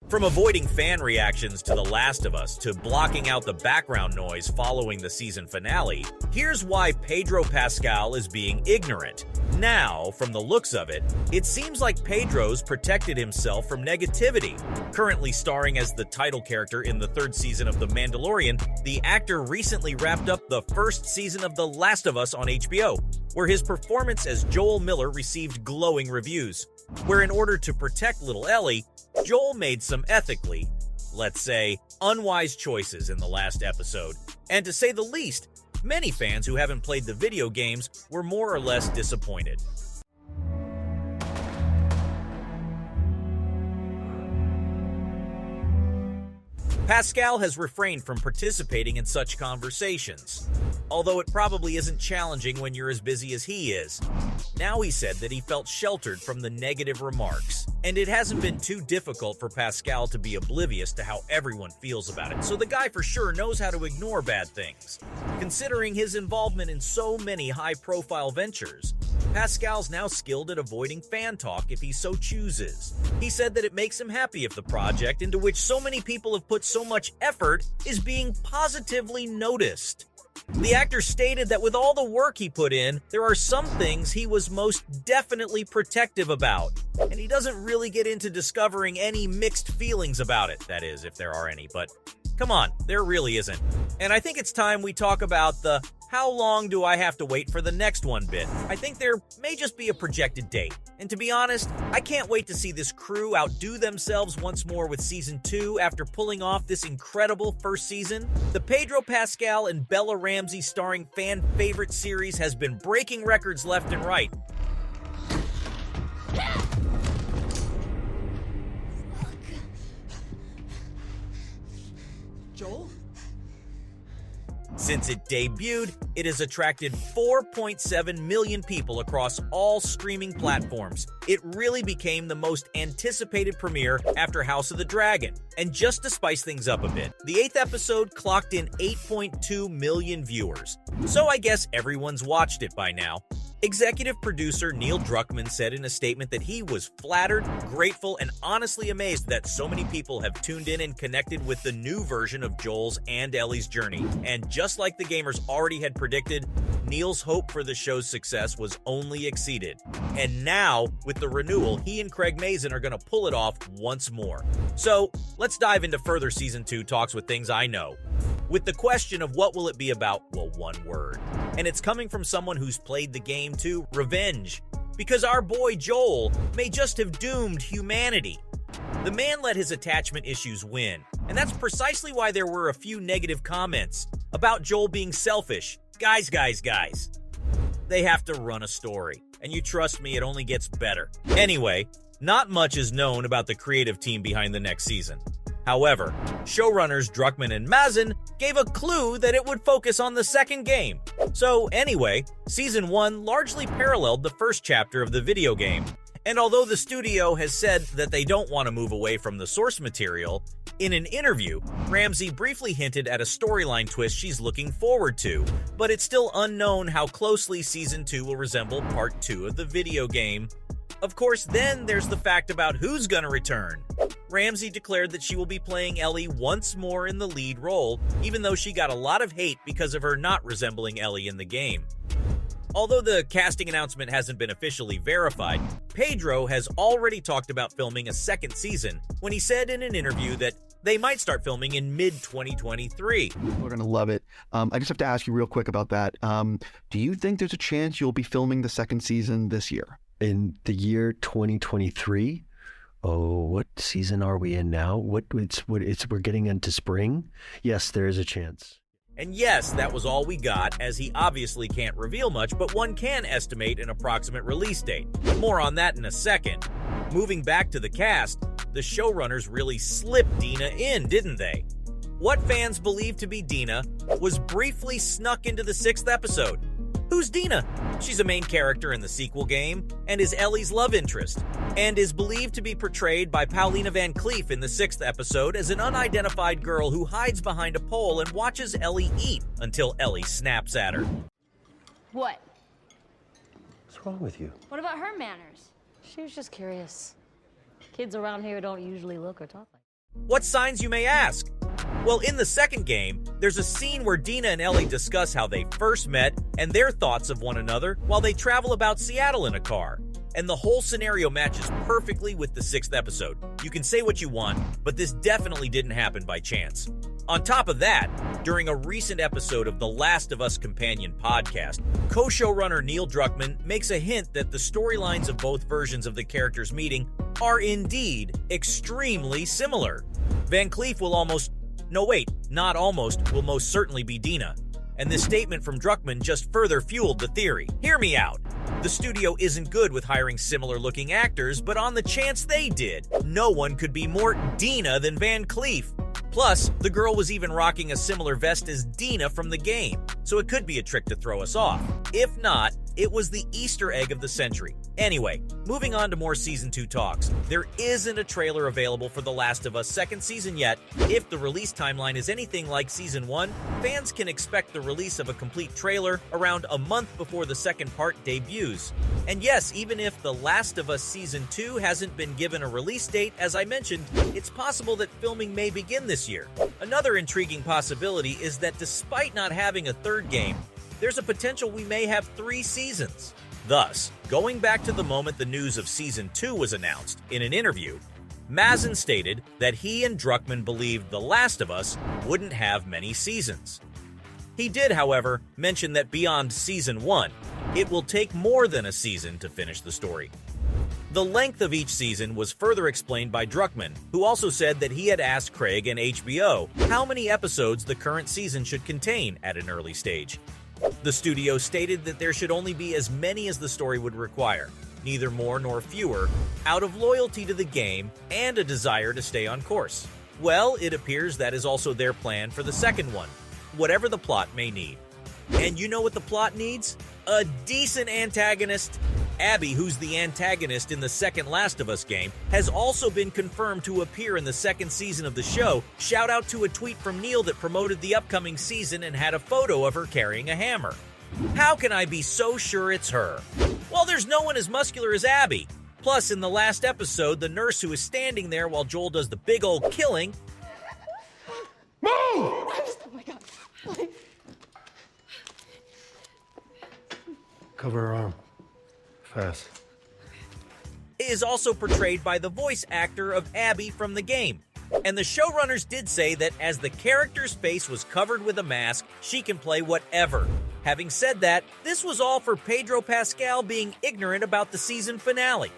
From avoiding fan reactions to The Last of Us to blocking out the background noise following the season finale, here's why Pedro Pascal is being ignorant. Now, from the looks of it, it seems like Pedro's protected himself from negativity. Currently starring as the title character in the third season of The Mandalorian, the actor recently wrapped up the first season of The Last of Us on HBO, where his performance as Joel Miller received glowing reviews. Where in order to protect little Ellie, Joel made some ethically, let's say, unwise choices in the last episode. And to say the least, many fans who haven't played the video games were more or less disappointed. Pascal has refrained from participating in such conversations, although it probably isn't challenging when you're as busy as he is. Now he said that he felt sheltered from the negative remarks, and it hasn't been too difficult for Pascal to be oblivious to how everyone feels about it, so the guy for sure knows how to ignore bad things. Considering his involvement in so many high-profile ventures, Pascal's now skilled at avoiding fan talk if he so chooses. He said that it makes him happy if the project, into which so many people have put so much effort, is being positively noticed. The actor stated that with all the work he put in, there are some things he was most definitely protective about, and he doesn't really get into discovering any mixed feelings about it, that is, if there are any, but come on, there really isn't. And I think it's time we talk about the how long do I have to wait for the next one bit. I think there may just be a projected date. And to be honest, I can't wait to see this crew outdo themselves once more with Season 2 after pulling off this incredible first season. The Pedro Pascal and Bella Ramsey starring fan favorite series has been breaking records left and right. Joel? Since it debuted, it has attracted 4.7 million people across all streaming platforms. It really became the most anticipated premiere after House of the Dragon. And just to spice things up a bit, the 8th episode clocked in 8.2 million viewers. So I guess everyone's watched it by now. Executive producer Neil Druckmann said in a statement that he was flattered, grateful, and honestly amazed that so many people have tuned in and connected with the new version of Joel's and Ellie's journey. And just like the gamers already had predicted, Neil's hope for the show's success was only exceeded. And now, with the renewal, he and Craig Mazin are going to pull it off once more. So, let's dive into further Season 2 talks with things I know. With the question of what will it be about, well, one word. And it's coming from someone who's played the game too, revenge. Because our boy Joel may just have doomed humanity. The man let his attachment issues win, and that's precisely why there were a few negative comments about Joel being selfish. Guys. They have to run a story, and you trust me, it only gets better. Anyway, not much is known about the creative team behind the next season. However, showrunners Druckmann and Mazin gave a clue that it would focus on the second game. So anyway, Season 1 largely paralleled the first chapter of the video game. And although the studio has said that they don't want to move away from the source material, in an interview, Ramsey briefly hinted at a storyline twist she's looking forward to, but it's still unknown how closely Season 2 will resemble Part 2 of the video game. Of course, then there's the fact about who's gonna return. Ramsey declared that she will be playing Ellie once more in the lead role, even though she got a lot of hate because of her not resembling Ellie in the game. Although the casting announcement hasn't been officially verified, Pedro has already talked about filming a second season when he said in an interview that they might start filming in mid-2023. We're going to love it. I just have to ask you real quick about that. Do you think there's a chance you'll be filming the second season this year? In the year 2023? Oh, what season are we in now? We're getting into spring? Yes, there is a chance. And yes, that was all we got, as he obviously can't reveal much, but one can estimate an approximate release date. More on that in a second. Moving back to the cast, the showrunners really slipped Dina in, didn't they? What fans believe to be Dina was briefly snuck into the 6th episode. Who's Dina? She's a main character in the sequel game and is Ellie's love interest, and is believed to be portrayed by Paulina Van Cleef in the 6th episode as an unidentified girl who hides behind a pole and watches Ellie eat until Ellie snaps at her. What? What's wrong with you? What about her manners? She was just curious. Kids around here don't usually look or talk like that. What signs, you may ask? Well, in the second game, there's a scene where Dina and Ellie discuss how they first met and their thoughts of one another while they travel about Seattle in a car. And the whole scenario matches perfectly with the 6th episode. You can say what you want, but this definitely didn't happen by chance. On top of that, during a recent episode of the Last of Us Companion podcast, co-showrunner Neil Druckmann makes a hint that the storylines of both versions of the characters meeting are indeed extremely similar. Van Cleef will will most certainly be Dina. And this statement from Druckmann just further fueled the theory. Hear me out. The studio isn't good with hiring similar-looking actors, but on the chance they did, no one could be more Dina than Van Cleef. Plus, the girl was even rocking a similar vest as Dina from the game, so it could be a trick to throw us off. If not, it was the Easter egg of the century. Anyway, moving on to more Season 2 talks. There isn't a trailer available for The Last of Us second season yet. If the release timeline is anything like Season 1, fans can expect the release of a complete trailer around a month before the second part debuts. And yes, even if The Last of Us Season 2 hasn't been given a release date, as I mentioned, it's possible that filming may begin this year. Another intriguing possibility is that despite not having a third game, there's a potential we may have 3 seasons. Thus, going back to the moment the news of Season 2 was announced, in an interview, Mazin stated that he and Druckmann believed The Last of Us wouldn't have many seasons. He did, however, mention that beyond Season 1, it will take more than a season to finish the story. The length of each season was further explained by Druckmann, who also said that he had asked Craig and HBO how many episodes the current season should contain at an early stage. The studio stated that there should only be as many as the story would require, neither more nor fewer, out of loyalty to the game and a desire to stay on course. Well, it appears that is also their plan for the second one, whatever the plot may need. And you know what the plot needs? A decent antagonist. Abby, who's the antagonist in the second Last of Us game, has also been confirmed to appear in the second season of the show. Shout out to a tweet from Neil that promoted the upcoming season and had a photo of her carrying a hammer. How can I be so sure it's her? Well, there's no one as muscular as Abby. Plus, in the last episode, the nurse who is standing there while Joel does the big old killing... Move! Oh my God. Cover her arm. Fast. is also portrayed by the voice actor of Abby from the game. And the showrunners did say that as the character's face was covered with a mask, she can play whatever. Having said that, this was all for Pedro Pascal being ignorant about the season finale.